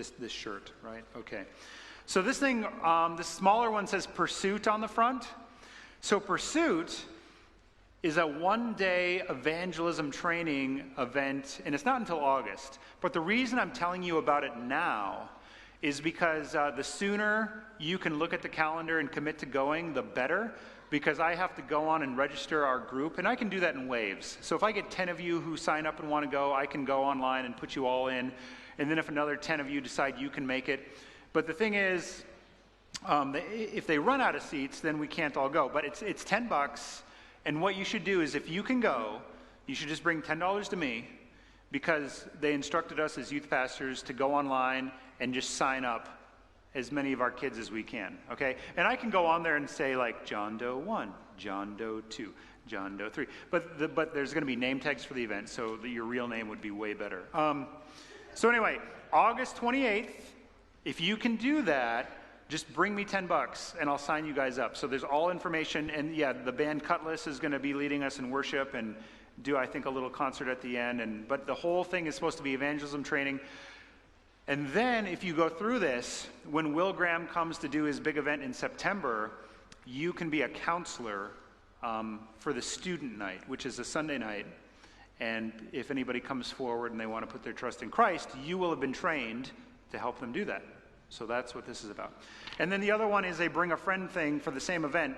this shirt, right? Okay. So this thing, the smaller one says Pursuit on the front. So Pursuit is a one-day evangelism training event, and it's not until August. But the reason I'm telling you about it now is because the sooner you can look at the calendar and commit to going, the better, because I have to go on and register our group, and I can do that in waves. So if I get 10 of you who sign up and want to go, I can go online and put you all in, and then if another 10 of you decide you can make it. But the thing is, if they run out of seats, then we can't all go. But it's $10, and what you should do is if you can go, you should just bring $10 to me, because they instructed us as youth pastors to go online and just sign up as many of our kids as we can, okay? And I can go on there and say like John Doe 1, John Doe 2, John Doe 3. But there's going to be name tags for the event, so your real name would be way better. So anyway, August 28th, if you can do that, just bring me $10 and I'll sign you guys up. So there's all information, and yeah, the band Cutlass is going to be leading us in worship and do, I think, a little concert at the end. But the whole thing is supposed to be evangelism training. And then if you go through this, when Will Graham comes to do his big event in September, you can be a counselor for the student night, which is a Sunday night. And if anybody comes forward and they want to put their trust in Christ, you will have been trained to help them do that. So that's what this is about. And then the other one is a bring a friend thing for the same event.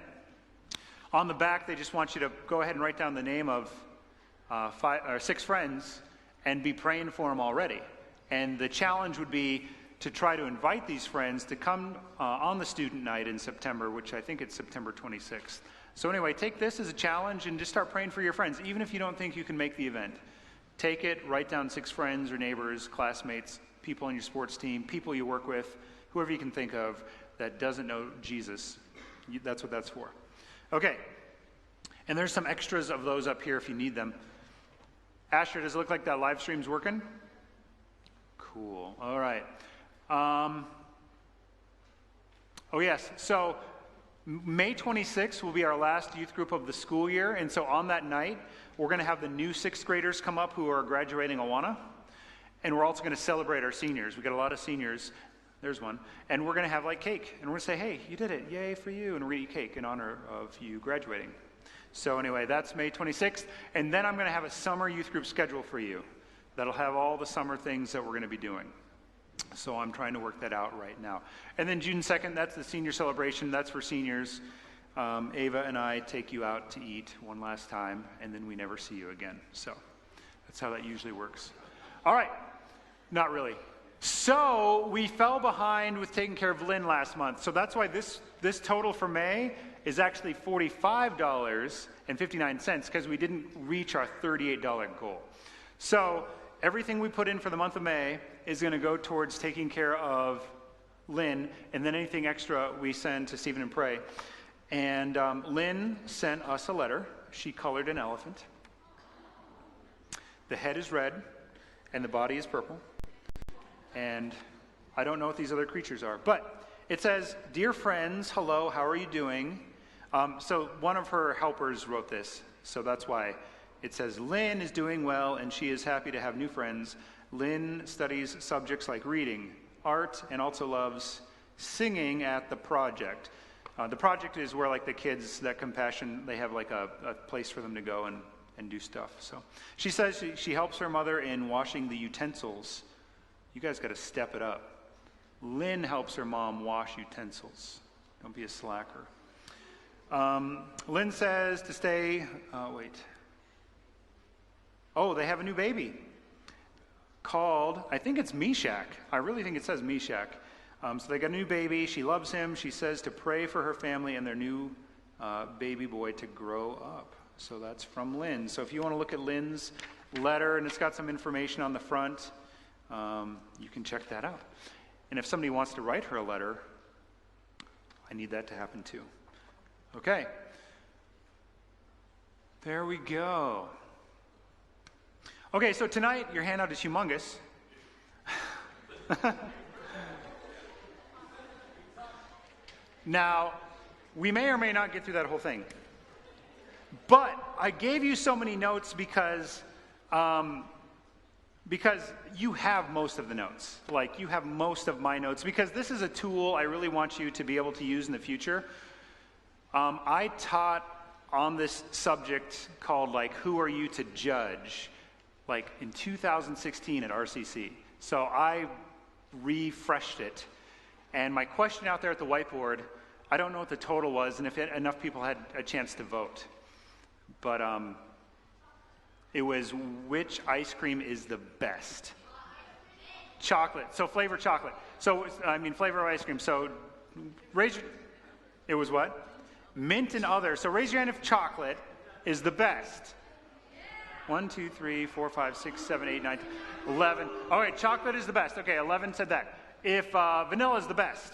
On the back, they just want you to go ahead and write down the name of 5 or 6 friends and be praying for them already. And the challenge would be to try to invite these friends to come on the student night in September, which I think it's September 26th. So anyway, take this as a challenge and just start praying for your friends, even if you don't think you can make the event. Take it, write down 6 friends or neighbors, classmates, people on your sports team, people you work with, whoever you can think of that doesn't know Jesus. That's what that's for. Okay. And there's some extras of those up here if you need them. Asher, does it look like that live stream's working? Cool. All right. Oh, yes. So May 26th will be our last youth group of the school year. And so on that night, we're going to have the new 6th graders come up who are graduating Awana. And we're also going to celebrate our seniors. We got a lot of seniors. There's one. And we're going to have like cake. And we're going to say, hey, you did it. Yay for you. And we're going to eat cake in honor of you graduating. So anyway, that's May 26th. And then I'm going to have a summer youth group schedule for you that'll have all the summer things that we're going to be doing. So I'm trying to work that out right now. And then June 2nd, that's the senior celebration. That's for seniors. Ava and I take you out to eat one last time, and then we never see you again. So that's how that usually works. All right. Not really. So we fell behind with taking care of Lynn last month. So that's why this total for May is actually $45.59 because we didn't reach our $38 goal. So everything we put in for the month of May is going to go towards taking care of Lynn, and then anything extra we send to Stephen and Pray. And Lynn sent us a letter. She colored an elephant. The head is red, and the body is purple. And I don't know what these other creatures are. But it says, "Dear friends, hello, how are you doing?" So one of her helpers wrote this. So that's why it says, "Lynn is doing well, and she is happy to have new friends. Lynn studies subjects like reading, art, and also loves singing at the project." The project is where like the kids, that Compassion, they have like a place for them to go and do stuff. So she says she helps her mother in washing the utensils. You guys got to step it up. Lynn helps her mom wash utensils. Don't be a slacker. Lynn says to stay, they have a new baby called, I think it's Meshach. I really think it says Meshach. So they got a new baby. She loves him. She says to pray for her family and their new baby boy to grow up. So that's from Lynn. So if you want to look at Lynn's letter, and it's got some information on the front, you can check that out. And if somebody wants to write her a letter, I need that to happen too. Okay. There we go. Okay, so tonight your handout is humongous. Now, we may or may not get through that whole thing. But I gave you so many notes because because you have most of the notes. Like, you have most of my notes, because this is a tool I really want you to be able to use in the future. I taught on this subject called, like, Who Are You to Judge, like, in 2016 at RCC. So I refreshed it. And my question out there at the whiteboard, I don't know what the total was, and if enough people had a chance to vote. But it was, which ice cream is the best? Chocolate. So flavor chocolate. So, flavor of ice cream. So it was what? Mint and other. So raise your hand if chocolate is the best. 1, 2, 3, 4, 5, 6, 7, 8, 9, 11. All right, chocolate is the best. Okay, 11 said that. If vanilla is the best.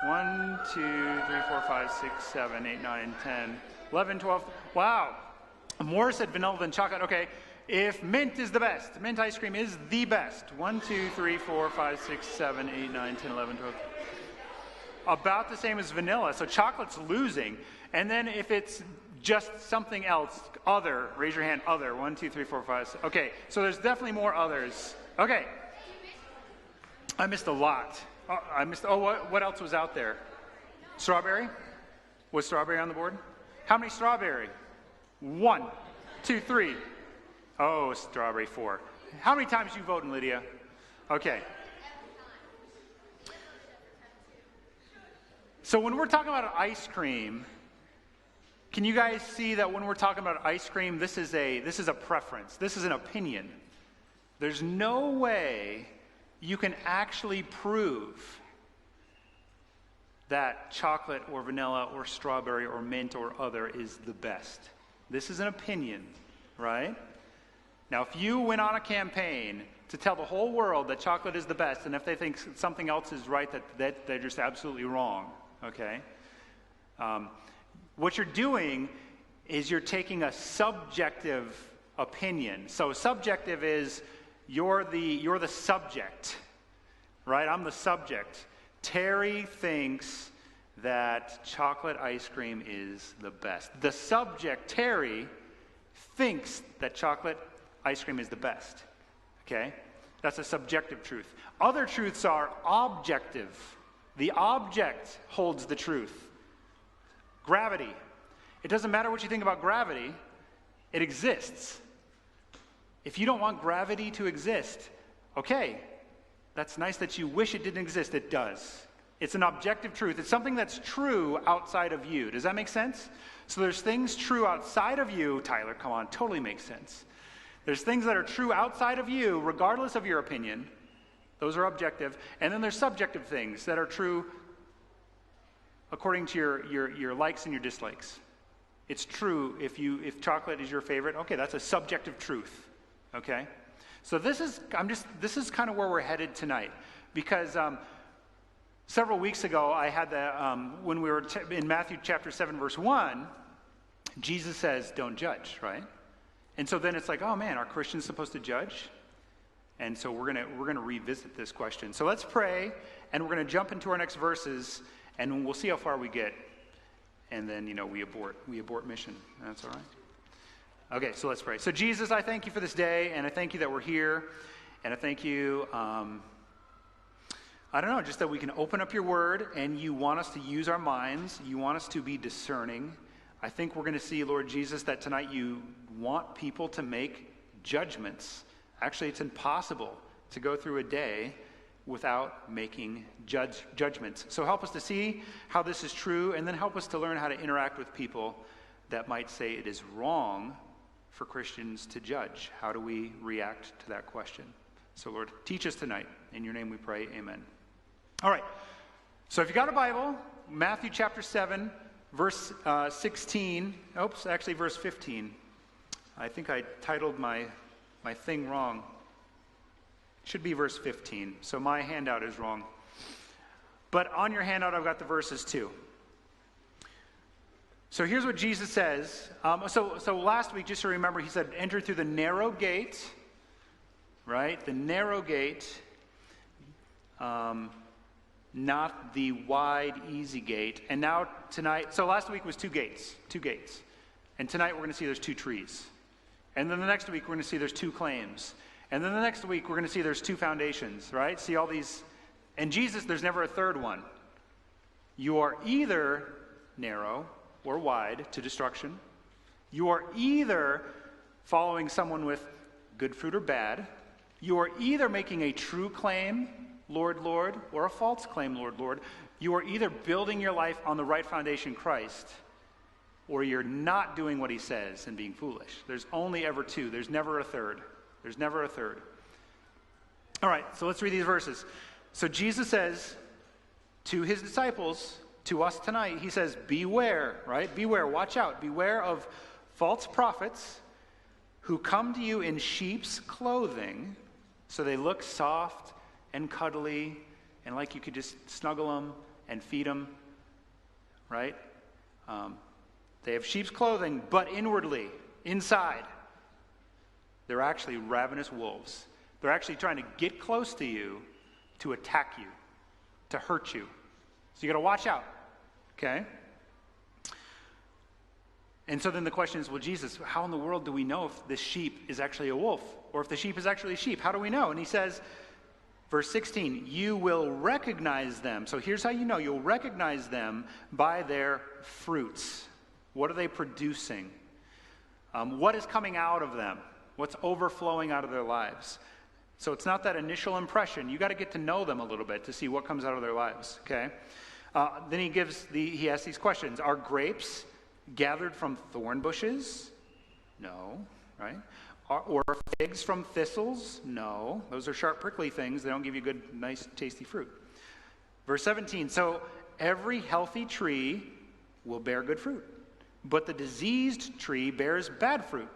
1, 2, 3, 4, 5, 6, 7, 8, 9, 10, 11, 12. Wow. More said vanilla than chocolate. Okay. If mint is the best, mint ice cream is the best. 1, 2, 3, 4, 5, 6, 7, 8, 9, 10, 11, 12. About the same as vanilla. So chocolate's losing. And then if it's just something else, other, raise your hand, other. 1, 2, 3, 4, 5, 6. Okay. So there's definitely more others. Okay. I missed a lot. What else was out there? Strawberry? Was strawberry on the board? How many strawberry? 1, 2, 3. Oh, strawberry, 4. How many times you voting, Lydia? Okay. So when we're talking about ice cream, can you guys see that when we're talking about ice cream, this is a preference. This is an opinion. There's no way you can actually prove that chocolate or vanilla or strawberry or mint or other is the best. This is an opinion, right? Now, if you went on a campaign to tell the whole world that chocolate is the best, and if they think something else is right, that they're just absolutely wrong, okay? What you're doing is you're taking a subjective opinion. So subjective is you're the subject, right? I'm the subject. Terry thinks that chocolate ice cream is the best. The subject, Terry, thinks that chocolate ice cream is the best. Okay? That's a subjective truth. Other truths are objective. The object holds the truth. Gravity. It doesn't matter what you think about gravity, it exists. If you don't want gravity to exist, okay, that's nice that you wish it didn't exist. It does. It's an objective truth. It's something that's true outside of you. Does that make sense? So there's things true outside of you. Tyler, come on, totally makes sense. There's things that are true outside of you, regardless of your opinion. Those are objective. And then there's subjective things that are true according to your likes and your dislikes. It's true if chocolate is your favorite. Okay, that's a subjective truth. Okay? So this is kind of where we're headed tonight, because several weeks ago I had when we were in Matthew chapter 7 verse 1, Jesus says, "Don't judge," right? And so then it's like, oh man, are Christians supposed to judge? And so we're gonna revisit this question. So let's pray, and we're gonna jump into our next verses, and we'll see how far we get. And then we abort mission. That's all right. Okay, so let's pray. So Jesus, I thank you for this day, and I thank you that we're here, and I thank you, just that we can open up your word, and you want us to use our minds. You want us to be discerning. I think we're going to see, Lord Jesus, that tonight you want people to make judgments. Actually, it's impossible to go through a day without making judgments. So help us to see how this is true, and then help us to learn how to interact with people that might say it is wrong for Christians to judge. How do we react to that question? So Lord, teach us tonight. In your name we pray, amen. All right, so if you got a Bible, Matthew chapter 7, verse 16, verse 15. I think I titled my thing wrong. It should be verse 15, so my handout is wrong. But on your handout I've got the verses too. So here's what Jesus says. So last week, just to remember, he said, enter through the narrow gate, right? The narrow gate, not the wide, easy gate. And now tonight, so last week was two gates. And tonight we're going to see there's two trees. And then the next week we're going to see there's two claims. And then the next week, we're going to see there's 2 foundations, right? See all these, and Jesus, there's never a third one. You are either narrow or wide to destruction. You are either following someone with good fruit or bad. You are either making a true claim, Lord, Lord, or a false claim, Lord, Lord. You are either building your life on the right foundation, Christ, or you're not doing what he says and being foolish. There's only ever 2. There's never a third. There's never a third. All right, so let's read these verses. So Jesus says to his disciples, to us tonight, he says, beware, right? Beware, watch out. Beware of false prophets who come to you in sheep's clothing, so they look soft and cuddly and like you could just snuggle them and feed them, right? They have sheep's clothing, but inwardly, inside, they're actually ravenous wolves. They're actually trying to get close to you to attack you, to hurt you. So you got to watch out, okay? And so then the question is, well, Jesus, how in the world do we know if this sheep is actually a wolf or if the sheep is actually a sheep? How do we know? And he says, verse 16, you will recognize them. So here's how you know. You'll recognize them by their fruits. What are they producing? What is coming out of them? What's overflowing out of their lives? So it's not that initial impression. You got to get to know them a little bit to see what comes out of their lives, okay? Then he asks these questions. Are grapes gathered from thorn bushes? No, right? Or figs from thistles? No. Those are sharp, prickly things. They don't give you good, nice, tasty fruit. Verse 17, so every healthy tree will bear good fruit, but the diseased tree bears bad fruit.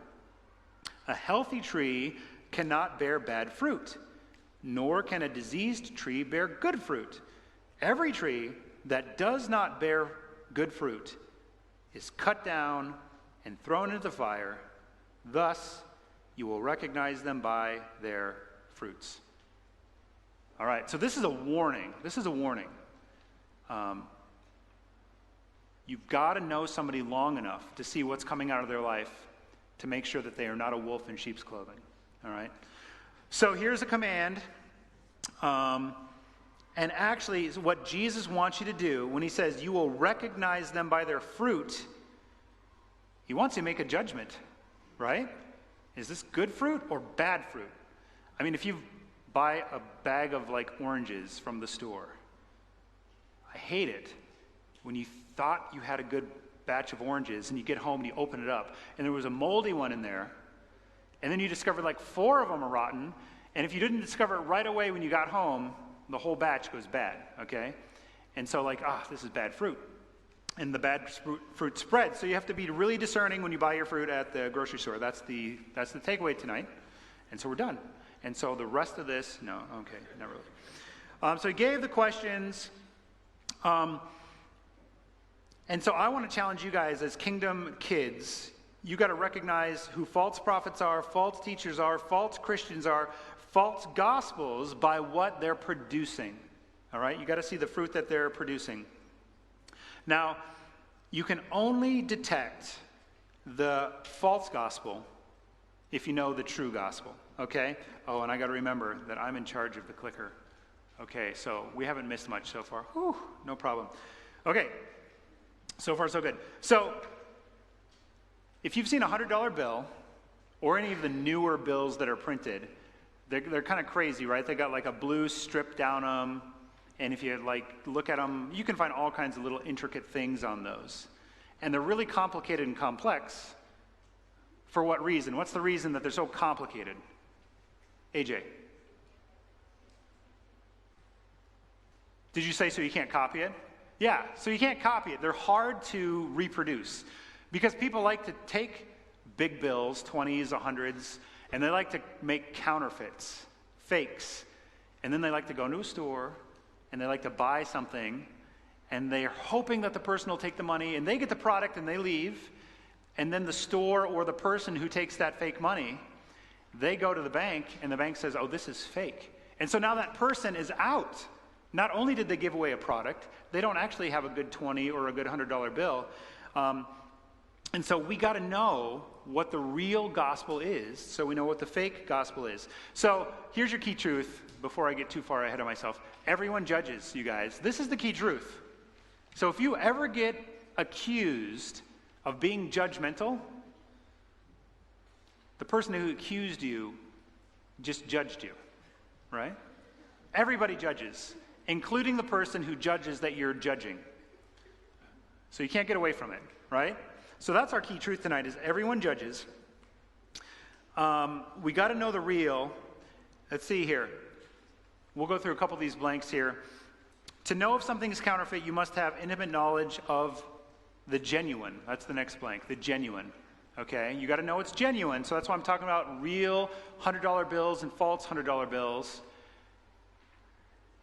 A healthy tree cannot bear bad fruit, nor can a diseased tree bear good fruit. Every tree that does not bear good fruit is cut down and thrown into the fire. Thus, you will recognize them by their fruits. All right, so this is a warning. This is a warning. You've got to know somebody long enough to see what's coming out of their life to make sure that they are not a wolf in sheep's clothing. All right? So here's a command. And actually, what Jesus wants you to do when he says you will recognize them by their fruit, he wants you to make a judgment, right? Is this good fruit or bad fruit? I mean, if you buy a bag of like oranges from the store, I hate it when you thought you had a good batch of oranges and you get home and you open it up and there was a moldy one in there, and then you discover like 4 of them are rotten, and if you didn't discover it right away when you got home, the whole batch goes bad, okay? And so like, this is bad fruit. And the bad fruit spreads. So you have to be really discerning when you buy your fruit at the grocery store. That's the takeaway tonight. And so we're done. And so the rest of this, no, okay, not really. So he gave the questions. And so I want to challenge you guys as kingdom kids. You got to recognize who false prophets are, false teachers are, false Christians are, false gospels by what they're producing. All right? You got to see the fruit that they're producing. Now, you can only detect the false gospel if you know the true gospel. Okay? Oh, and I got to remember that I'm in charge of the clicker. Okay, so we haven't missed much so far. Whew, no problem. Okay. So far, so good. So, if you've seen a $100 bill or any of the newer bills that are printed, they're kind of crazy, right? They got like a blue strip down them, and if you like look at them, you can find all kinds of little intricate things on those. And they're really complicated and complex. For what reason? What's the reason that they're so complicated? AJ? Did you say so you can't copy it? Yeah, so you can't copy it. They're hard to reproduce because people like to take big bills, 20s, 100s, and they like to make counterfeits, fakes. And then they like to go into a store and they like to buy something, and they're hoping that the person will take the money, and they get the product and they leave. And then the store or the person who takes that fake money, they go to the bank, and the bank says, oh, this is fake. And so now that person is out. Not only did they give away a product, they don't actually have a good $20 or a good $100 bill. And so we got to know what the real gospel is, so we know what the fake gospel is. So here's your key truth before I get too far ahead of myself. Everyone judges, you guys. This is the key truth. So if you ever get accused of being judgmental, the person who accused you just judged you, right? Everybody judges, including the person who judges that you're judging. So you can't get away from it, right? So that's our key truth tonight, is everyone judges. We got to know the real. Let's see here. We'll go through a couple of these blanks here. To know if something is counterfeit, you must have intimate knowledge of the genuine. That's the next blank, the genuine. Okay? You got to know it's genuine. So that's why I'm talking about real $100 bills and false $100 bills.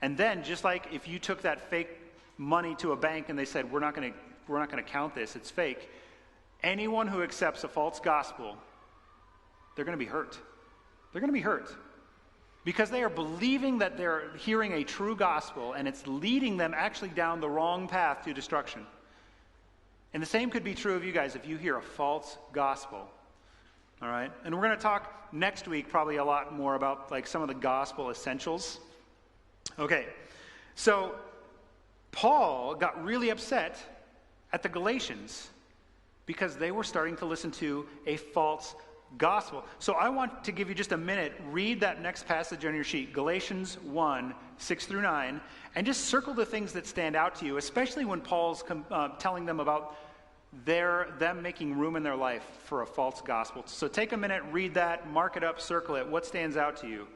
And then, just like if you took that fake money to a bank and they said, we're not going to count this, it's fake. Anyone who accepts a false gospel, they're going to be hurt. They're going to be hurt. Because they are believing that they're hearing a true gospel, and it's leading them actually down the wrong path to destruction. And the same could be true of you guys if you hear a false gospel. All right? And we're going to talk next week probably a lot more about like some of the gospel essentials. Okay. So Paul got really upset at the Galatians because they were starting to listen to a false gospel. So I want to give you just a minute. Read that next passage on your sheet, Galatians 1, 6 through 9, and just circle the things that stand out to you, especially when Paul's telling them about them making room in their life for a false gospel. So take a minute, read that, mark it up, circle it. What stands out to you?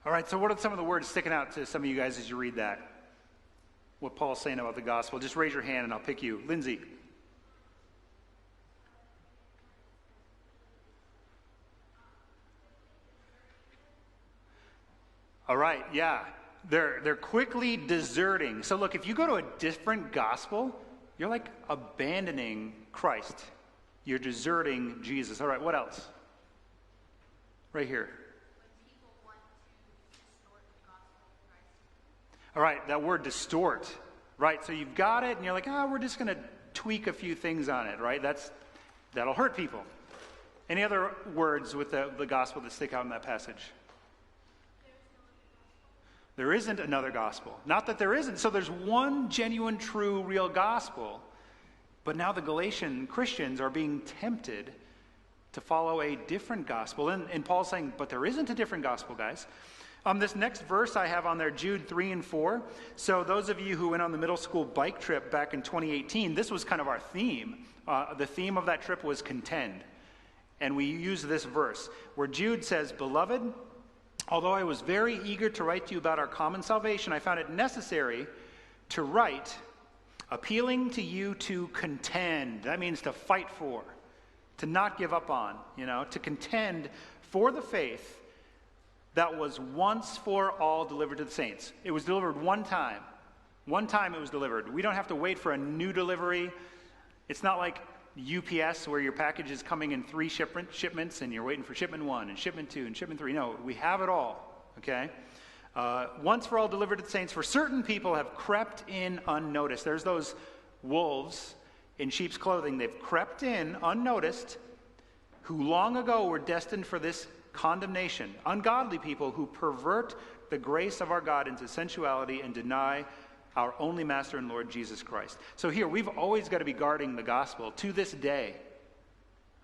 All right, so what are some of the words sticking out to some of you guys as you read that? What Paul's saying about the gospel? Just raise your hand and I'll pick you. Lindsay. All right, yeah. They're quickly deserting. So look, if you go to a different gospel, you're like abandoning Christ. You're deserting Jesus. All right, what else? Right here. All right, that word distort, right? So you've got it, and you're like, we're just going to tweak a few things on it, right? That'll hurt people. Any other words with the gospel that stick out in that passage? There isn't another gospel. Not that there isn't. So there's one genuine, true, real gospel, but now the Galatian Christians are being tempted to follow a different gospel. And Paul's saying, but there isn't a different gospel, guys. This next verse I have on there, Jude 3 and 4. So those of you who went on the middle school bike trip back in 2018, this was kind of our theme. The theme of that trip was contend. And we use this verse where Jude says, Beloved, although I was very eager to write to you about our common salvation, I found it necessary to write, appealing to you to contend. That means to fight for, to not give up on, to contend for the faith that was once for all delivered to the saints. It was delivered one time. One time it was delivered. We don't have to wait for a new delivery. It's not like UPS where your package is coming in 3 shipments and you're waiting for shipment 1 and shipment 2 and shipment 3. No, we have it all, okay? Once for all delivered to the saints, for certain people have crept in unnoticed. There's those wolves in sheep's clothing. They've crept in unnoticed, who long ago were destined for this condemnation. Ungodly people who pervert the grace of our God into sensuality and deny our only Master and Lord Jesus Christ. So here, we've always got to be guarding the gospel to this day.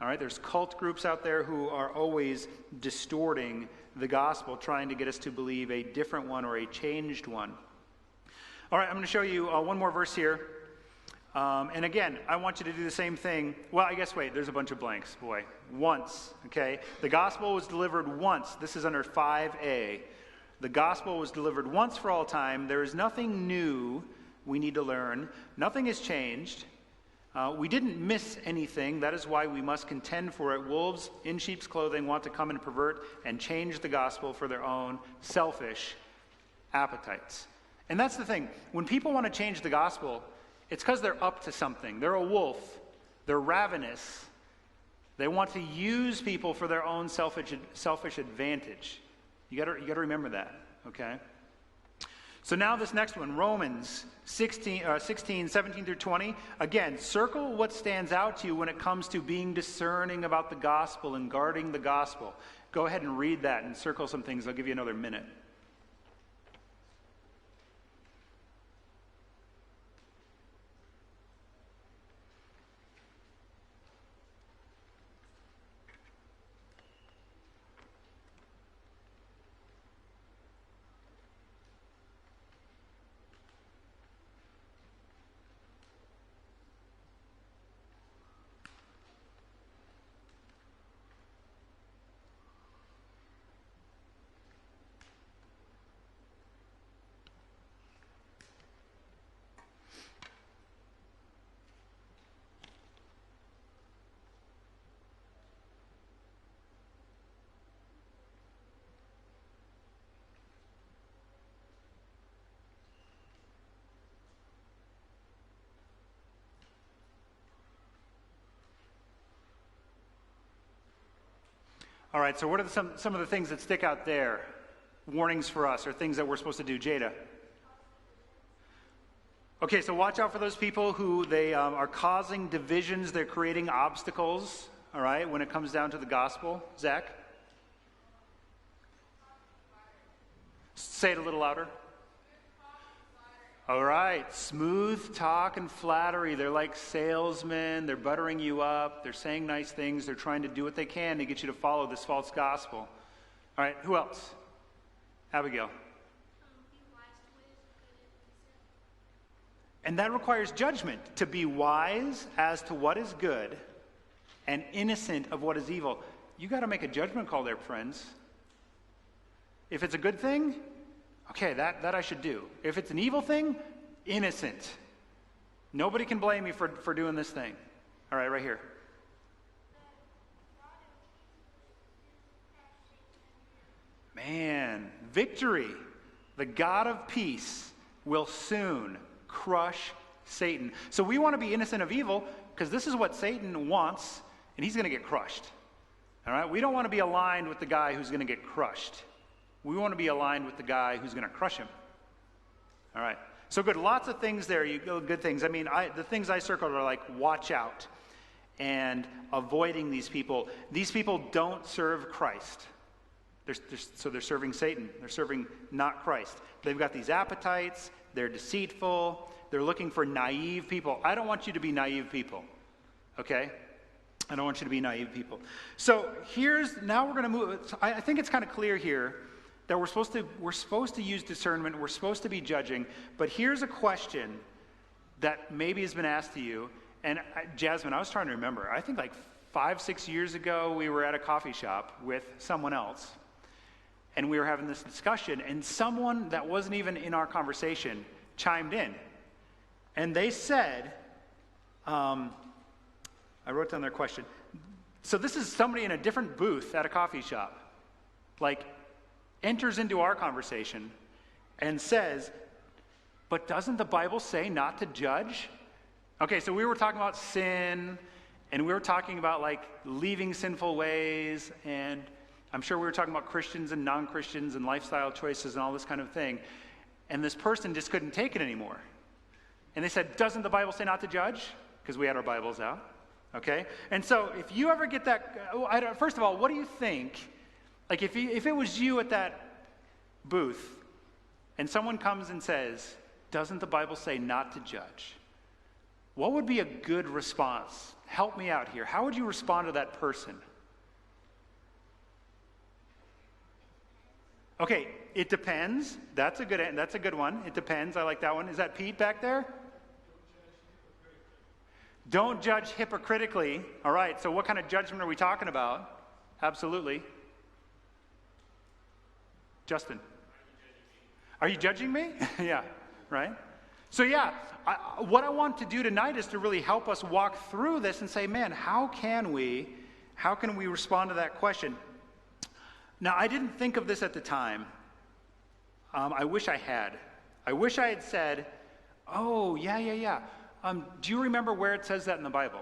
All right, there's cult groups out there who are always distorting the gospel, trying to get us to believe a different one or a changed one. All right, I'm going to show you one more verse here. And again, I want you to do the same thing. Well, I guess, wait, there's a bunch of blanks. Boy, once, okay? The gospel was delivered once. This is under 5a. The gospel was delivered once for all time. There is nothing new we need to learn. Nothing has changed. We didn't miss anything. That is why we must contend for it. Wolves in sheep's clothing want to come and pervert and change the gospel for their own selfish appetites. And that's the thing. When people want to change the gospel, it's because they're up to something. They're a wolf. They're ravenous. They want to use people for their own selfish advantage. You got to remember that, okay? So now this next one, Romans 16, 17 through 20. Again, circle what stands out to you when it comes to being discerning about the gospel and guarding the gospel. Go ahead and read that and circle some things. I'll give you another minute. All right, so what are some of the things that stick out there? Warnings for us, or things that we're supposed to do. Jada? Okay, so watch out for those people who they are causing divisions. They're creating obstacles, all right, when it comes down to the gospel. Zach? Say it a little louder. All right, smooth talk and flattery. They're like salesmen. They're buttering you up. They're saying nice things. They're trying to do what they can to get you to follow this false gospel. All right, who else? Abigail. And that requires judgment, to be wise as to what is good and innocent of what is evil. You got to make a judgment call there, friends. If it's a good thing, okay, that I should do. If it's an evil thing, innocent. Nobody can blame me for doing this thing. All right, right here. Man, victory. The God of peace will soon crush Satan. So we want to be innocent of evil because this is what Satan wants, and he's going to get crushed. All right, we don't want to be aligned with the guy who's going to get crushed. We want to be aligned with the guy who's going to crush him. All right. So good. Lots of things there. Good things. I mean, the things I circled are like watch out and avoiding these people. These people don't serve Christ. So they're serving Satan. They're serving not Christ. They've got these appetites. They're deceitful. They're looking for naive people. I don't want you to be naive people. Okay? I don't want you to be naive people. So now we're going to move. I think it's kind of clear here that we're supposed to use discernment, we're supposed to be judging, but here's a question that maybe has been asked to you, and Jasmine, I was trying to remember, I think like 5-6 years ago, we were at a coffee shop with someone else, and we were having this discussion, and someone that wasn't even in our conversation chimed in, and they said, I wrote down their question, so this is somebody in a different booth at a coffee shop, like, enters into our conversation and says, but doesn't the Bible say not to judge? Okay, so we were talking about sin, and we were talking about like leaving sinful ways, and I'm sure we were talking about Christians and non-Christians and lifestyle choices and all this kind of thing. And this person just couldn't take it anymore. And they said, doesn't the Bible say not to judge? Because we had our Bibles out. Okay? And so if you ever get that, first of all, what do you think? Like if it was you at that booth and someone comes and says, doesn't the Bible say not to judge? What would be a good response? Help me out here. How would you respond to that person? Okay, it depends. That's a good one. It depends. I like that one. Is that Pete back there? Don't judge hypocritically. All right, so what kind of judgment are we talking about? Absolutely. Justin. Are you judging me? Yeah, right? So yeah, what I want to do tonight is to really help us walk through this and say, man, how can we respond to that question? Now, I didn't think of this at the time. I wish I had. I wish I had said, oh, yeah. Do you remember where it says that in the Bible?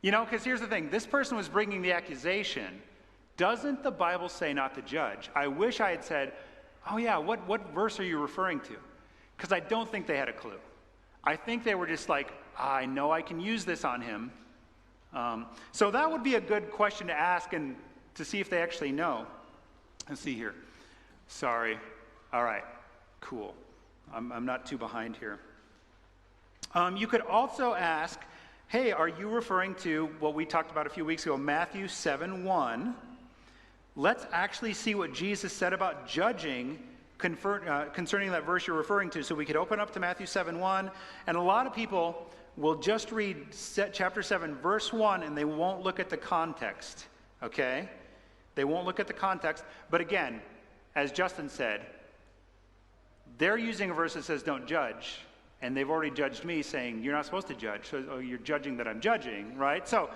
You know, because here's the thing. This person was bringing the accusation. Doesn't the Bible say not to judge? I wish I had said, oh, yeah, what verse are you referring to? Because I don't think they had a clue. I think they were just like, I know I can use this on him. So that would be a good question to ask and to see if they actually know. Let's see here. Sorry. All right. Cool. I'm not too behind here. You could also ask, hey, are you referring to what we talked about a few weeks ago, Matthew 7:1? Let's actually see what Jesus said about judging concerning that verse you're referring to. So we could open up to Matthew 7:1, and a lot of people will just read chapter 7, verse 1, and they won't look at the context, okay? They won't look at the context. But again, as Justin said, they're using a verse that says don't judge, and they've already judged me saying you're not supposed to judge, so you're judging that I'm judging, right? So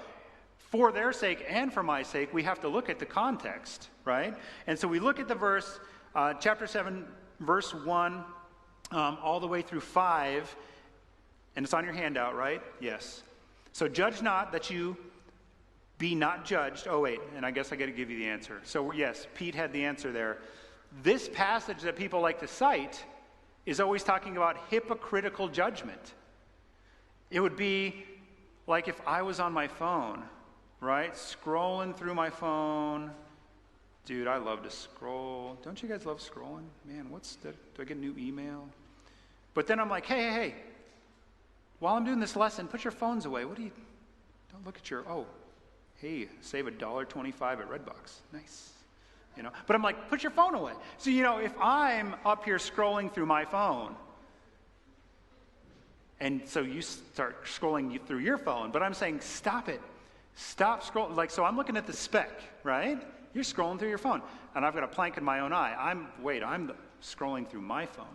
for their sake and for my sake, we have to look at the context, right? And so we look at the verse, chapter 7, verse 1, all the way through 5, and it's on your handout, right? Yes. So judge not that you be not judged. Oh, wait, and I guess I got to give you the answer. So yes, Pete had the answer there. This passage that people like to cite is always talking about hypocritical judgment. It would be like if I was on my phone, right? Scrolling through my phone. Dude, I love to scroll. Don't you guys love scrolling? Man, do I get a new email? But then I'm like, hey. While I'm doing this lesson, put your phones away. Don't look at hey, save $1.25 at Redbox. Nice. You know, but I'm like, put your phone away. So, you know, if I'm up here scrolling through my phone, and so you start scrolling through your phone, but I'm saying, stop it. Stop scrolling. Like, so I'm looking at the speck, right? You're scrolling through your phone, and I've got a plank in my own eye. I'm scrolling through my phone.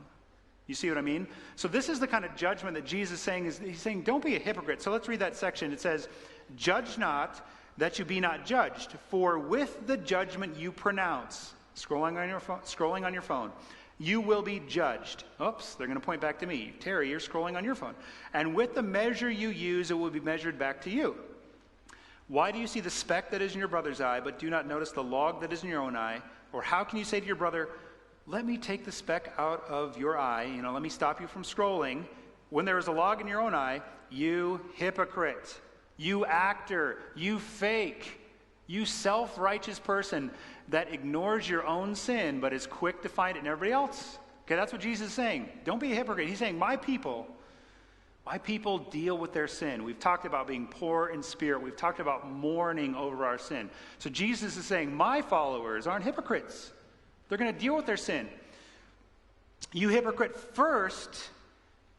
You see what I mean? So this is the kind of judgment that Jesus is saying. He's saying, don't be a hypocrite. So let's read that section. It says, judge not that you be not judged, for with the judgment you pronounce, scrolling on your phone, you will be judged. Oops, they're going to point back to me. Terry, you're scrolling on your phone. And with the measure you use, it will be measured back to you. Why do you see the speck that is in your brother's eye, but do not notice the log that is in your own eye? Or how can you say to your brother, let me take the speck out of your eye, let me stop you from scrolling, when there is a log in your own eye? You hypocrite, you actor, you fake, you self-righteous person that ignores your own sin but is quick to find it in everybody else. Okay, that's what Jesus is saying. Don't be a hypocrite. He's saying, my people deal with their sin. We've talked about being poor in spirit. We've talked about mourning over our sin. So Jesus is saying, my followers aren't hypocrites. They're going to deal with their sin. You hypocrite, first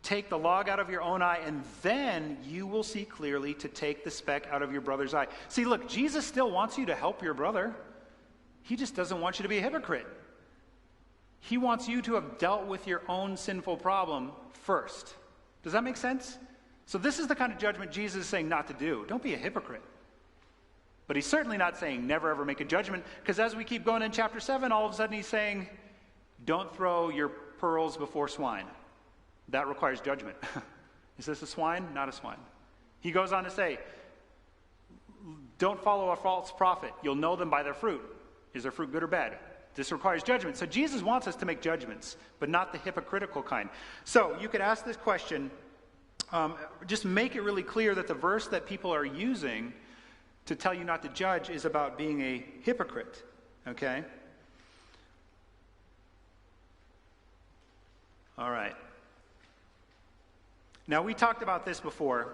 take the log out of your own eye, and then you will see clearly to take the speck out of your brother's eye. See, look, Jesus still wants you to help your brother. He just doesn't want you to be a hypocrite. He wants you to have dealt with your own sinful problem first. Does that make sense? So this is the kind of judgment Jesus is saying not to do. Don't be a hypocrite. But he's certainly not saying never ever make a judgment, because as we keep going in chapter 7, all of a sudden he's saying, don't throw your pearls before swine. That requires judgment. Is this a swine? Not a swine. He goes on to say, don't follow a false prophet. You'll know them by their fruit. Is their fruit good or bad? This requires judgment. So Jesus wants us to make judgments, but not the hypocritical kind. So you could ask this question, just make it really clear that the verse that people are using to tell you not to judge is about being a hypocrite, okay? All right. Now, we talked about this before.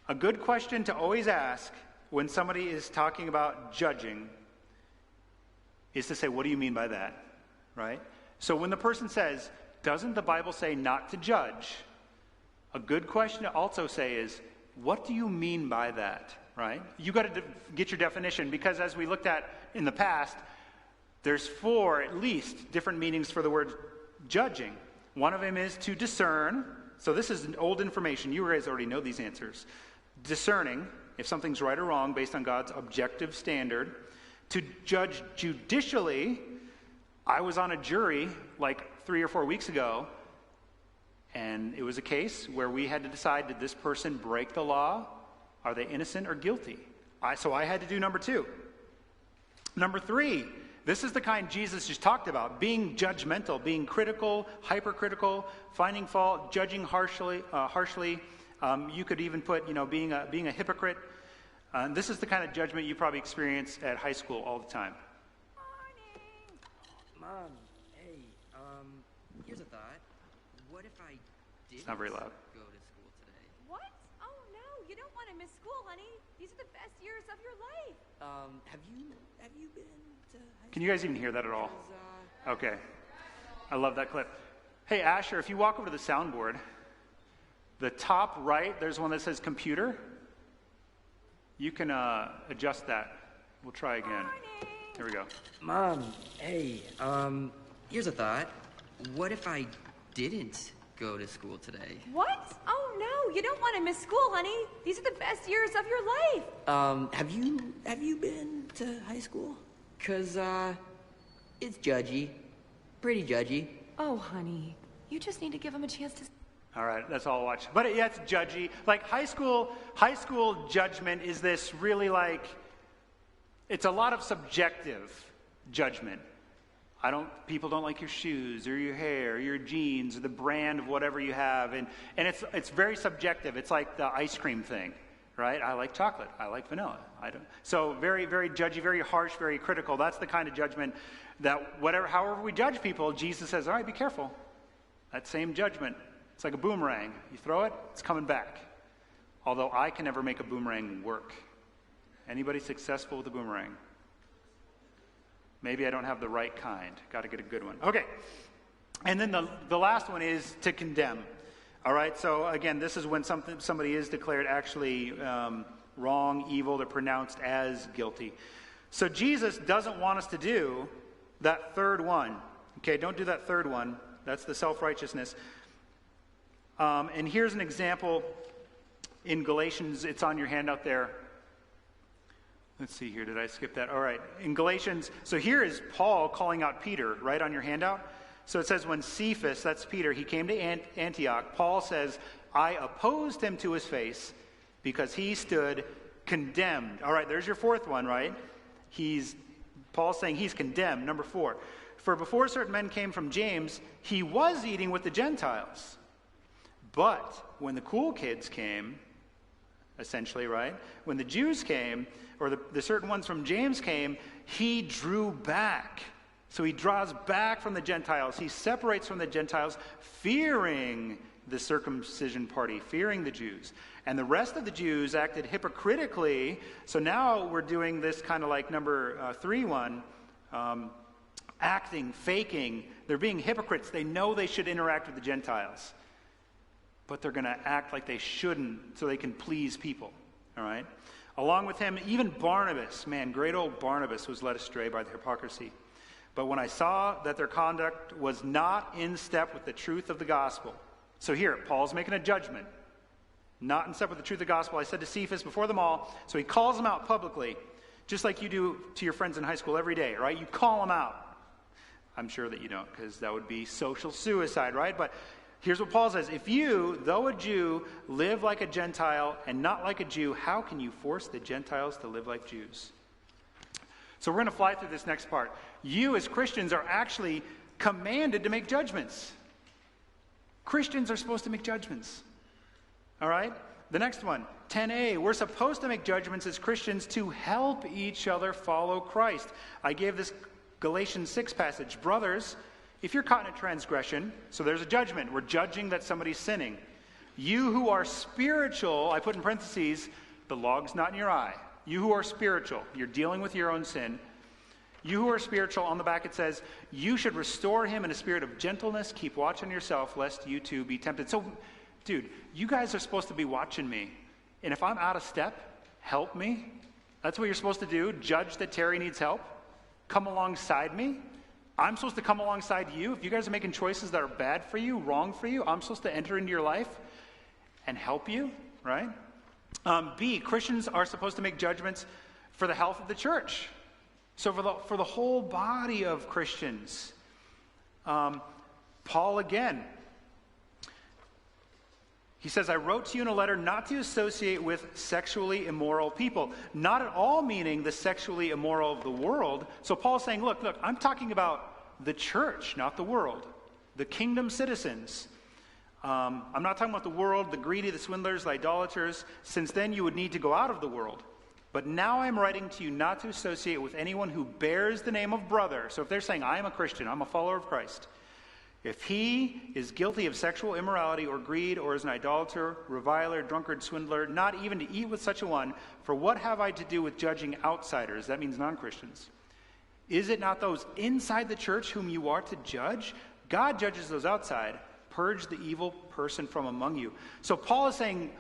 A good question to always ask when somebody is talking about judging is to say, what do you mean by that, right? So when the person says, doesn't the Bible say not to judge? A good question to also say is, what do you mean by that, right? You got to get your definition, because as we looked at in the past, there's 4 at least different meanings for the word judging. One of them is to discern. So this is old information. You guys already know these answers. Discerning if something's right or wrong based on God's objective standard. To judge judicially. I was on a jury like 3 or 4 weeks ago, and it was a case where we had to decide, did this person break the law? Are they innocent or guilty? So I had to do number 2. Number 3, this is the kind Jesus just talked about, being judgmental, being critical, hypercritical, finding fault, judging harshly. You could even put, being a hypocrite. This is the kind of judgment you probably experience at high school all the time. Mom, hey, here's a thought. What if I didn't It's not very loud. go to school today? What? Oh no, you don't want to miss school, honey. These are the best years of your life. Have you been to high Can you guys even hear that at all? school? Okay. I love that clip. Hey, Asher, if you walk over to the soundboard, the top right, there's one that says computer. You can adjust that. We'll try again. Here we go. Mom, hey, here's a thought. What if I didn't go to school today? What? Oh no, you don't want to miss school, honey. These are the best years of your life. Have you been to high school? 'Cause, it's judgy. Pretty judgy. Oh, honey, you just need to give him a chance to... All right, that's all I'll watch. But yeah, it's judgy. Like high school judgment is this really it's a lot of subjective judgment. People don't like your shoes or your hair or your jeans or the brand of whatever you have. And it's very subjective. It's like the ice cream thing, right? I like chocolate. I like vanilla. I don't. So very, very judgy, very harsh, very critical. That's the kind of judgment that however we judge people, Jesus says, all right, be careful. That same judgment. It's like a boomerang. You throw it, it's coming back. Although I can never make a boomerang work. Anybody successful with a boomerang? Maybe I don't have the right kind. Got to get a good one. Okay. And then the last one is to condemn. All right. So again, this is when somebody is declared actually wrong, evil. They're pronounced as guilty. So Jesus doesn't want us to do that third one. Okay. Don't do that third one. That's the self-righteousness. And here's an example in Galatians. It's on your handout there. Let's see here. Did I skip that? All right. In Galatians, so here is Paul calling out Peter, right on your handout. So it says, when Cephas, that's Peter, he came to Antioch, Paul says, I opposed him to his face because he stood condemned. All right, there's your fourth one, right? Paul's saying he's condemned. Number 4. For before certain men came from James, he was eating with the Gentiles. But when the cool kids came, essentially, right? When the Jews came, or the certain ones from James came, he drew back. So he draws back from the Gentiles. He separates from the Gentiles, fearing the circumcision party, fearing the Jews. And the rest of the Jews acted hypocritically. So now we're doing this kind of like number 3 one, acting, faking. They're being hypocrites. They know they should interact with the Gentiles, but they're going to act like they shouldn't so they can please people. All right? Along with him, even Barnabas, man, great old Barnabas was led astray by the hypocrisy. But when I saw that their conduct was not in step with the truth of the gospel. So here, Paul's making a judgment. Not in step with the truth of the gospel. I said to Cephas before them all, so he calls them out publicly, just like you do to your friends in high school every day, right? You call them out. I'm sure that you don't, because that would be social suicide, right? But here's what Paul says. If you, though a Jew, live like a Gentile and not like a Jew, how can you force the Gentiles to live like Jews? So we're going to fly through this next part. You as Christians are actually commanded to make judgments. Christians are supposed to make judgments. All right? The next one, 10a. We're supposed to make judgments as Christians to help each other follow Christ. I gave this Galatians 6 passage. Brothers, if you're caught in a transgression, so there's a judgment. We're judging that somebody's sinning. You who are spiritual, I put in parentheses, the log's not in your eye. You who are spiritual, you're dealing with your own sin. You who are spiritual, on the back it says, you should restore him in a spirit of gentleness. Keep watch on yourself, lest you too be tempted. So dude, you guys are supposed to be watching me. And if I'm out of step, help me. That's what you're supposed to do. Judge that Terry needs help. Come alongside me. I'm supposed to come alongside you. If you guys are making choices that are bad for you, wrong for you, I'm supposed to enter into your life and help you, right? B, Christians are supposed to make judgments for the health of the church. So for the whole body of Christians. Paul again, he says, I wrote to you in a letter not to associate with sexually immoral people. Not at all meaning the sexually immoral of the world. So Paul's saying, look, I'm talking about the church, not the world. The kingdom citizens. I'm not talking about the world, the greedy, the swindlers, the idolaters. Since then you would need to go out of the world. But now I'm writing to you not to associate with anyone who bears the name of brother. So if they're saying, I am a Christian, I'm a follower of Christ. If he is guilty of sexual immorality or greed or is an idolater, reviler, drunkard, swindler, not even to eat with such a one, for what have I to do with judging outsiders? That means non-Christians. Is it not those inside the church whom you are to judge? God judges those outside. Purge the evil person from among you. So Paul is saying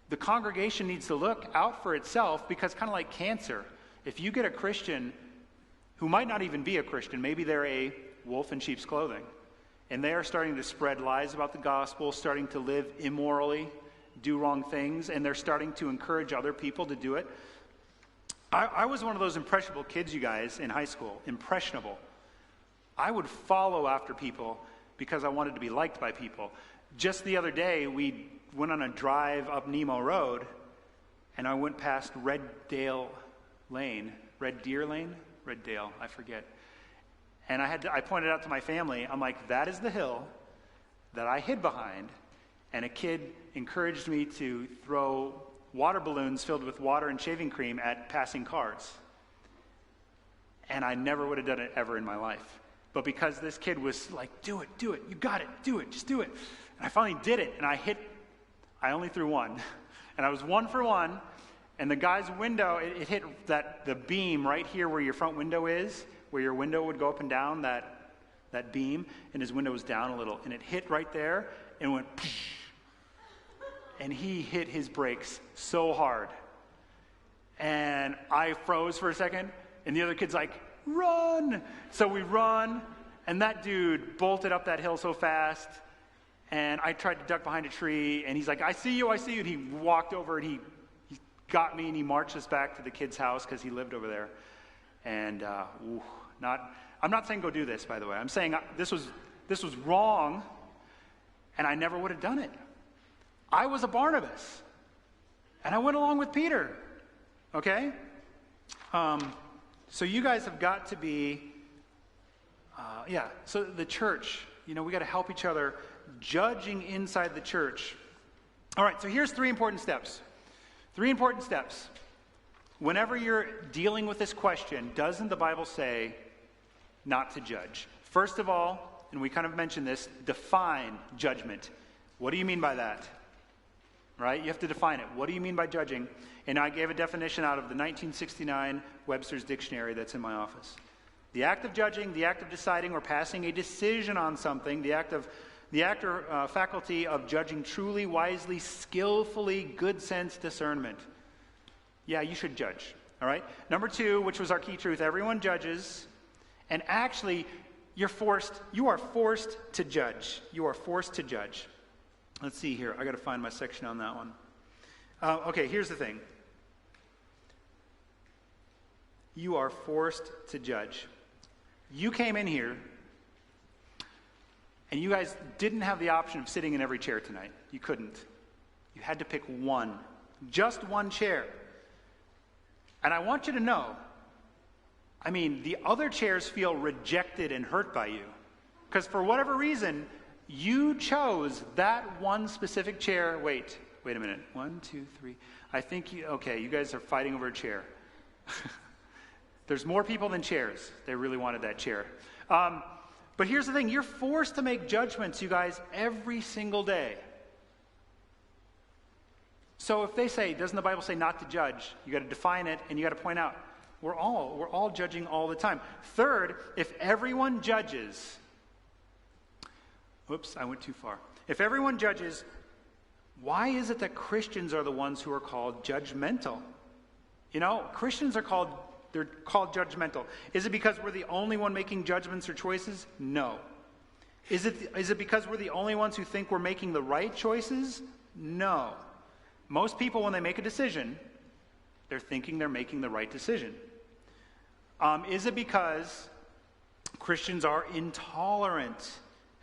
the congregation needs to look out for itself because kind of like cancer. If you get a Christian who might not even be a Christian, maybe they're a wolf in sheep's clothing, and they are starting to spread lies about the gospel, starting to live immorally, do wrong things, and they're starting to encourage other people to do it. I was one of those impressionable kids, you guys, in high school. Impressionable. I would follow after people because I wanted to be liked by people. Just the other day, we went on a drive up Nemo Road, and I went past Red Deer Lane, I forget. And I pointed out to my family, I'm like, that is the hill that I hid behind. And a kid encouraged me to throw water balloons filled with water and shaving cream at passing cars. And I never would have done it ever in my life. But because this kid was like, do it, you got it, do it, just do it. And I finally did it, and I only threw one. And I was 1 for 1, and the guy's window, it hit the beam right here where your front window is, where your window would go up and down, that beam, and his window was down a little. And it hit right there and went, and he hit his brakes so hard. And I froze for a second, and the other kid's like, run! So we run, and that dude bolted up that hill so fast, and I tried to duck behind a tree, and he's like, I see you, and he walked over, and he got me, and he marched us back to the kid's house, because he lived over there. And I'm not saying go do this, by the way. I'm saying this was wrong, and I never would have done it. I was a Barnabas, and I went along with Peter. Okay? So you guys have got to be, so the church, we got to help each other, judging inside the church. All right, so here's 3 important steps. 3 important steps. Whenever you're dealing with this question, doesn't the Bible say not to judge? First of all, and we kind of mentioned this, define judgment. What do you mean by that? Right? You have to define it. What do you mean by judging? And I gave a definition out of the 1969 Webster's Dictionary that's in my office. The act of judging, the act of deciding or passing a decision on something, the act or faculty of judging truly, wisely, skillfully, good sense, discernment. Yeah, you should judge, all right? Number 2, which was our key truth, everyone judges, and actually, you are forced to judge. You are forced to judge. Let's see here. I got to find my section on that one. Okay, here's the thing. You are forced to judge. You came in here, and you guys didn't have the option of sitting in every chair tonight. You couldn't. You had to pick one. Just one chair. And I want you to know, the other chairs feel rejected and hurt by you. Because for whatever reason, you chose that one specific chair. Wait a minute. 1, 2, 3. I think you guys are fighting over a chair. There's more people than chairs. They really wanted that chair. But here's the thing. You're forced to make judgments, you guys, every single day. So if they say, doesn't the Bible say not to judge? You got to define it, and you got to point out, we're all judging all the time. Third, if everyone judges, I went too far. If everyone judges, Why is it that Christians are the ones who are called judgmental? You know, Christians are called judgmental. Is it because we're the only one making judgments or choices? No. Is it because we're the only ones who think we're making the right choices? No. Most people, when they make a decision, they're thinking they're making the right decision. Is it because Christians are intolerant?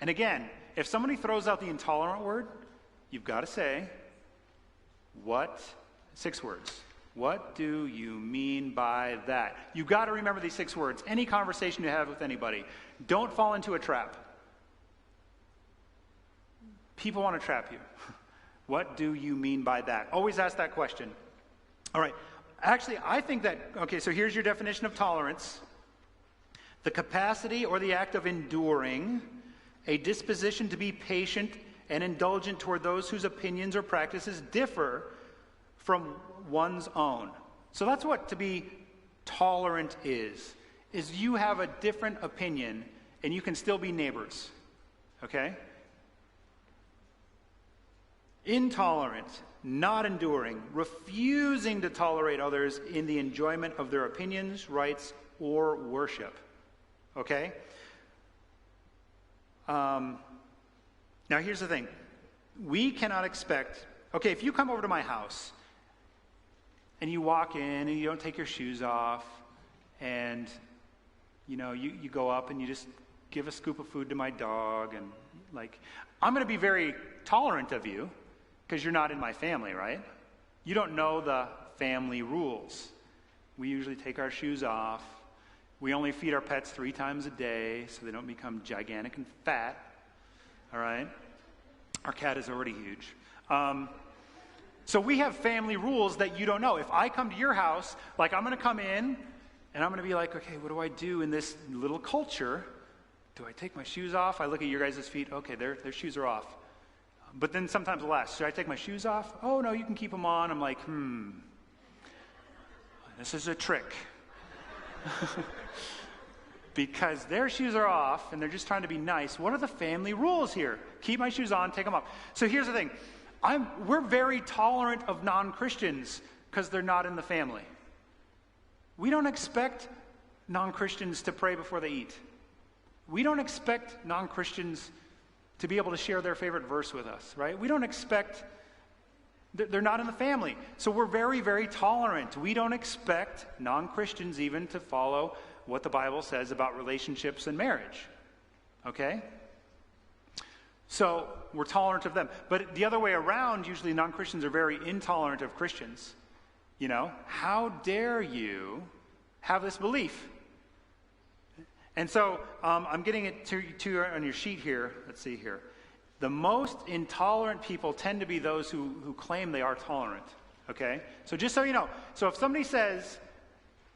And again, if somebody throws out the intolerant word, you've got to say, what? 6 words. What do you mean by that? You've got to remember these 6 words. Any conversation you have with anybody, don't fall into a trap. People want to trap you. What do you mean by that? Always ask that question. All right. Actually, I think that, okay, so here's your definition of tolerance. The capacity or the act of enduring, a disposition to be patient and indulgent toward those whose opinions or practices differ from one's own. So that's what to be tolerant is you have a different opinion and you can still be neighbors. Okay? Intolerant, not enduring, refusing to tolerate others in the enjoyment of their opinions, rights, or worship. Okay? Now here's the thing. We cannot expect, okay, if you come over to my house and you walk in and you don't take your shoes off and, you know, you go up and you just give a scoop of food to my dog and, like, I'm going to be very tolerant of you because you're not in my family, right? You don't know the family rules. We usually take our shoes off. We only feed our pets 3 times a day so they don't become gigantic and fat, all right? Our cat is already huge. So we have family rules that you don't know. If I come to your house, like I'm going to come in and I'm going to be like, okay, what do I do in this little culture? Do I take my shoes off? I look at your guys' feet. Okay, their shoes are off. But then sometimes I'll ask, should I take my shoes off? Oh, no, you can keep them on. I'm like, this is a trick. Because their shoes are off and they're just trying to be nice. What are the family rules here? Keep my shoes on, take them off. So here's the thing. We're very tolerant of non-Christians because they're not in the family. We don't expect non-Christians to pray before they eat. We don't expect non-Christians to be able to share their favorite verse with us, right? We don't expect, they're not in the family. So we're very, very tolerant. We don't expect non-Christians even to follow what the Bible says about relationships and marriage, okay? So we're tolerant of them. But the other way around, usually non-Christians are very intolerant of Christians. You know, how dare you have this belief? And so I'm getting it to on your sheet here. Let's see here. The most intolerant people tend to be those who claim they are tolerant, okay? So just so you know, so if somebody says,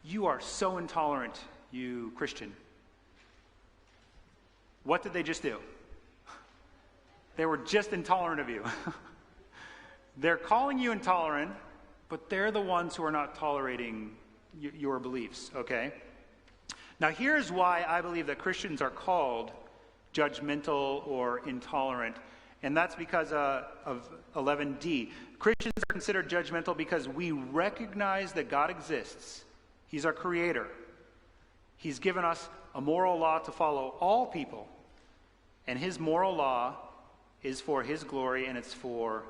you are so intolerant, you Christian, what did they just do? They were just intolerant of you. They're calling you intolerant, but they're the ones who are not tolerating your beliefs, okay? Now here's why I believe that Christians are called judgmental or intolerant, and that's because of 11D. Christians are considered judgmental because we recognize that God exists. He's our creator. He's given us a moral law to follow all people, and his moral law is for his glory and it's for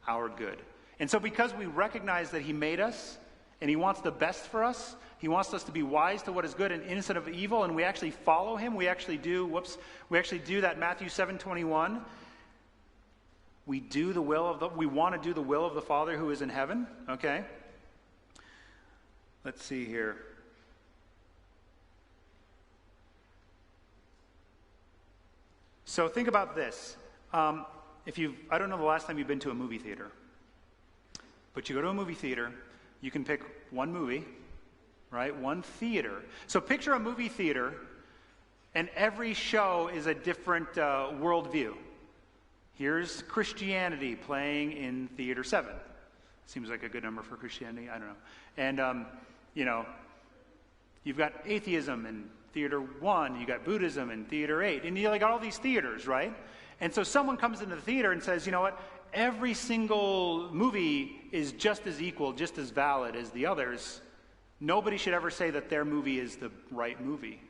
our good. And so because we recognize that he made us and he wants the best for us, he wants us to be wise to what is good and innocent of evil, and we actually follow him. We actually do that Matthew 7:21. We want to do the will of the Father who is in heaven, okay? Let's see here. So think about this. I don't know the last time you've been to a movie theater, but you go to a movie theater, you can pick one movie, right? One theater. So picture a movie theater, and every show is a different worldview. Here's Christianity playing in Theater 7. Seems like a good number for Christianity. I don't know. And, you've got atheism in Theater 1. You got Buddhism in Theater 8. And you got all these theaters, right? And so someone comes into the theater and says, you know what? every single movie is just as equal, just as valid as the others, nobody should ever say that their movie is the right movie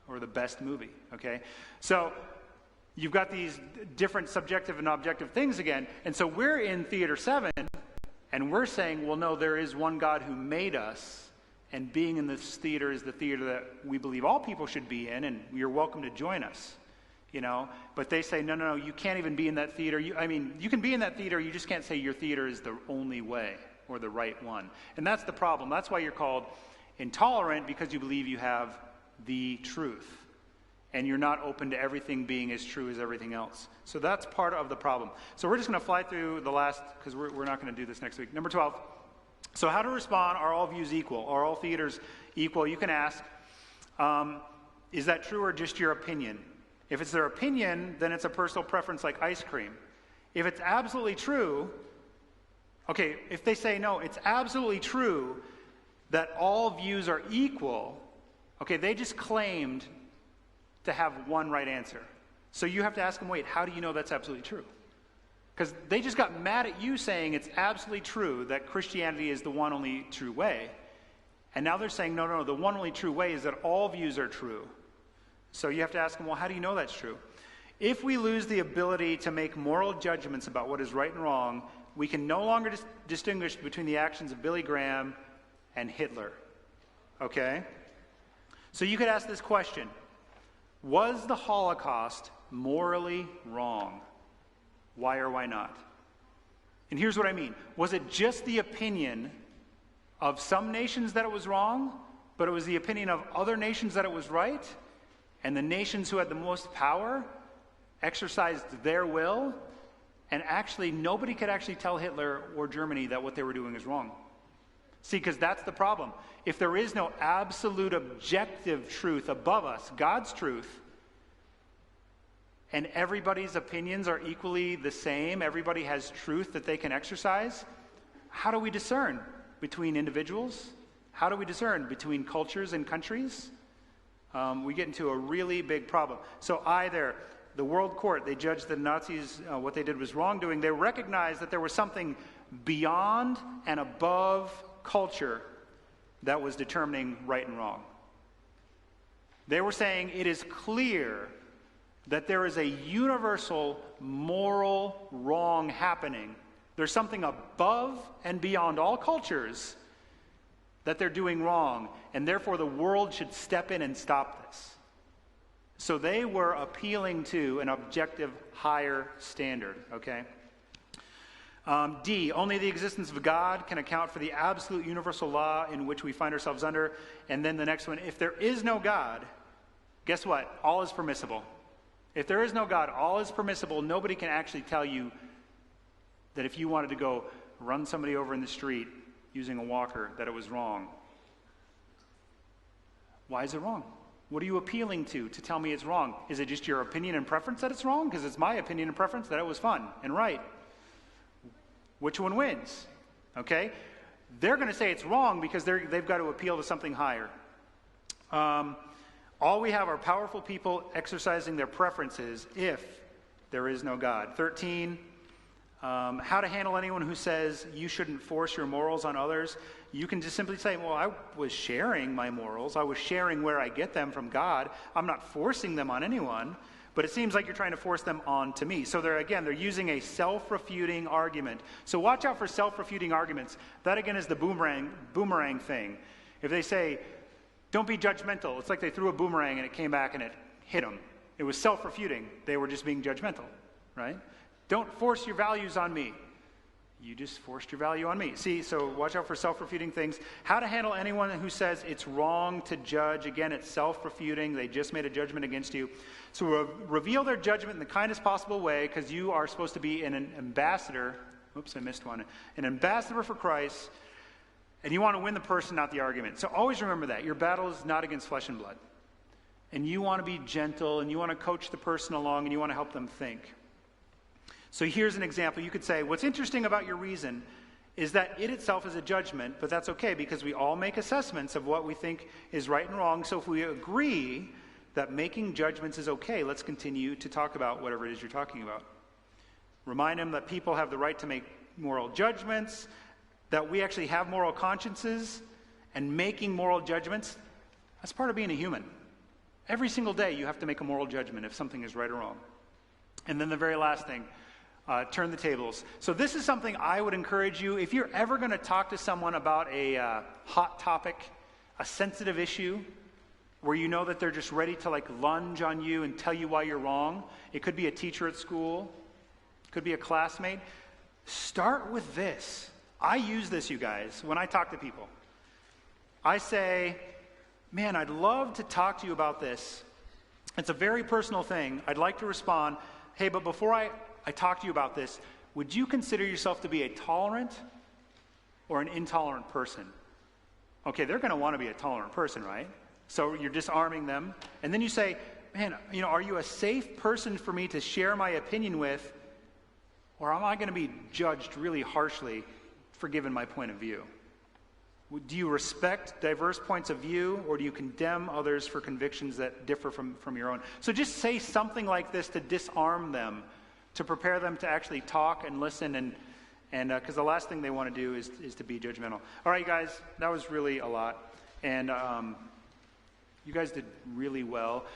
or the best movie, okay? So you've got these different subjective and objective things again, and so we're in Theater 7, and we're saying, well, no, there is one God who made us, and being in this theater is the theater that we believe all people should be in, and you're welcome to join us, you know? But they say, no, you can't even be in that theater. You can be in that theater, you just can't say your theater is the only way or the right one. And that's the problem. That's why you're called intolerant, because you believe you have the truth. And you're not open to everything being as true as everything else. So that's part of the problem. So we're just going to fly through the last, because we're not going to do this next week. Number 12. So how to respond? Are all views equal? Are all theaters equal? You can ask, is that true or just your opinion? If it's their opinion, then it's a personal preference like ice cream. If it's absolutely true, okay, if they say no, it's absolutely true that all views are equal, okay, they just claimed to have one right answer. So you have to ask them, wait, how do you know that's absolutely true? Because they just got mad at you saying it's absolutely true that Christianity is the one only true way. And now they're saying, no, the one only true way is that all views are true. So you have to ask them, well, how do you know that's true? If we lose the ability to make moral judgments about what is right and wrong, we can no longer distinguish between the actions of Billy Graham and Hitler. Okay? So you could ask this question. Was the Holocaust morally wrong? Why or why not? And here's what I mean. Was it just the opinion of some nations that it was wrong, but it was the opinion of other nations that it was right? And the nations who had the most power exercised their will? And actually, nobody could actually tell Hitler or Germany that what they were doing is wrong. See, because that's the problem. If there is no absolute objective truth above us, God's truth, and everybody's opinions are equally the same, everybody has truth that they can exercise, how do we discern between individuals? How do we discern between cultures and countries? We get into a really big problem. So either the world court, they judged the Nazis, what they did was wrongdoing. They recognized that there was something beyond and above culture that was determining right and wrong. They were saying it is clear that there is a universal moral wrong happening. There's something above and beyond all cultures that they're doing wrong, and therefore the world should step in and stop this. So they were appealing to an objective higher standard, okay? D, only the existence of God can account for the absolute universal law in which we find ourselves under. And then the next one, if there is no God, guess what? All is permissible. If there is no God, all is permissible. Nobody can actually tell you that if you wanted to go run somebody over in the street using a walker, that it was wrong. Why is it wrong? What are you appealing to tell me it's wrong? Is it just your opinion and preference that it's wrong? Because it's my opinion and preference that it was fun and right. Which one wins? Okay? They're going to say it's wrong because they've got to appeal to something higher. All we have are powerful people exercising their preferences if there is no God. 13, how to handle anyone who says you shouldn't force your morals on others. You can just simply say, well, I was sharing my morals. I was sharing where I get them from God. I'm not forcing them on anyone. But it seems like you're trying to force them on to me. So they're using a self-refuting argument. So watch out for self-refuting arguments. That again is the boomerang thing. If they say, don't be judgmental, it's like they threw a boomerang and it came back and it hit them. It was self-refuting. They were just being judgmental, right? Don't force your values on me. You just forced your value on me. See, so watch out for self-refuting things. How to handle anyone who says it's wrong to judge. Again, it's self-refuting. They just made a judgment against you. So reveal their judgment in the kindest possible way, because you are supposed to be an ambassador. Oops, I missed one. An ambassador for Christ, and you want to win the person, not the argument. So always remember that. Your battle is not against flesh and blood. And you want to be gentle, and you want to coach the person along, and you want to help them think. So here's an example. You could say, what's interesting about your reason is that it itself is a judgment, but that's okay because we all make assessments of what we think is right and wrong. So if we agree that making judgments is okay, let's continue to talk about whatever it is you're talking about. Remind them that people have the right to make moral judgments, that we actually have moral consciences, and making moral judgments, that's part of being a human. Every single day you have to make a moral judgment if something is right or wrong. And then the very last thing, turn the tables. So this is something I would encourage you, if you're ever going to talk to someone about a hot topic, a sensitive issue, where you know that they're just ready to like lunge on you and tell you why you're wrong. It could be a teacher at school. It could be a classmate. Start with this. I use this, you guys, when I talk to people. I say, man, I'd love to talk to you about this. It's a very personal thing. I'd like to respond, hey, but before I talk to you about this, would you consider yourself to be a tolerant or an intolerant person? Okay, they're going to want to be a tolerant person, right? So you're disarming them. And then you say, man, are you a safe person for me to share my opinion with? Or am I going to be judged really harshly for giving my point of view? Do you respect diverse points of view, or do you condemn others for convictions that differ from your own? So just say something like this to disarm them, to prepare them to actually talk and listen, and because the last thing they want to do is to be judgmental. All right, guys, that was really a lot. And you guys did really well.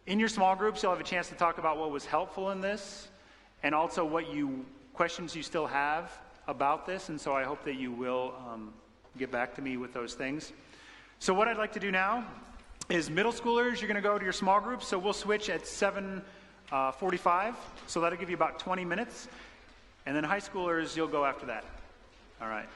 In your small groups, you'll have a chance to talk about what was helpful in this, and also what questions you still have about this. And so I hope that you will get back to me with those things. So what I'd like to do now is middle schoolers, you're going to go to your small groups. So we'll switch at 7:45. So that'll give you about 20 minutes. And then high schoolers, you'll go after that. All right.